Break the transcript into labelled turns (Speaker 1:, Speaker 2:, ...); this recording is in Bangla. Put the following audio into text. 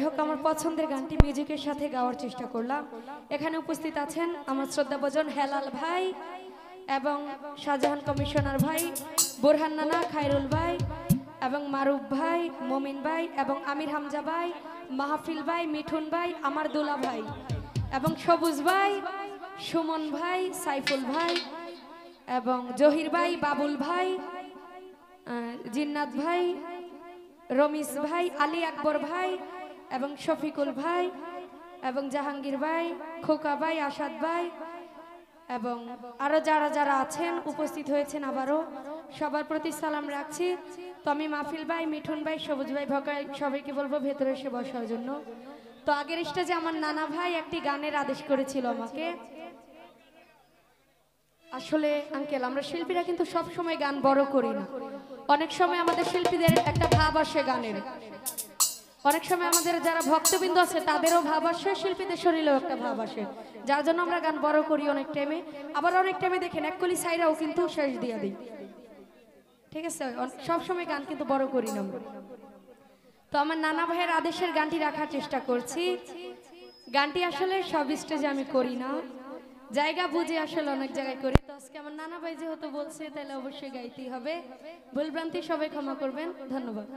Speaker 1: হোক আমার পছন্দের গানটি মিউজিকের সাথে গাওয়ার চেষ্টা করলাম। এখানে উপস্থিত আছেন আমার শ্রদ্ধাভাজন হেলাল ভাই এবং শাহজাহান কমিশনার ভাই, বোরহান নানা, খায়রুল ভাই এবং মারুফ ভাই, মমিন ভাই এবং আমির হামজা ভাই, মাহফিল ভাই, মিঠুন ভাই, আমার দুলা ভাই এবং সবুজ ভাই, সুমন ভাই, সাইফুল ভাই এবং জহির ভাই, বাবুল ভাই, জিন্নাত ভাই, রমিস ভাই, আলী আকবর ভাই এবং শফিকুল ভাই এবং জাহাঙ্গীর ভাই, খোকা ভাই, আসাদ ভাই এবং আরো যারা যারা আছেন উপস্থিত হয়েছেন আবারও সবার প্রতি সালাম রাখছি। তো আমি মাহফিল ভাই, মিঠুন ভাই, সবুজ ভাই, ভকাই সবাইকে বলবো ভেতরে এসে বসার জন্য। তো আগের স্টেজে আমার নানা ভাই একটি গানের আদেশ করেছিল আমাকে। আসলে আঙ্কেল, আমরা শিল্পীরা কিন্তু সব সময় গান বড় করি না। অনেক সময় আমাদের শিল্পীদের একটা ভাব আসে গানের, অনেক সময় আমাদের যারা ভক্তবৃন্দ আছে তাদেরও ভাব আসে, শিল্পীদের শরীরেও একটা ভাব আসে, যার জন্য আমরা গান বড় করি অনেক টাইমে। আবার অনেক টাইমে দেখেন এক কলি সাইরাও কিন্তু শেষ দিয়ে দিই, ঠিক আছে? সব সময় গান কিন্তু বড় করি না আমরা। তো আমার নানা ভাইয়ের আদেশের গানটি রাখার চেষ্টা করছি। গানটি আসলে সব স্টেজে আমি করি না, জায়গা বুঝে আসলে অনেক জায়গায় করি। তো আজকে আমার নানা ভাই যেহেতু বলছে তাহলে অবশ্যই গাইতেই হবে। ভুলভ্রান্তি সবাই ক্ষমা করবেন, ধন্যবাদ।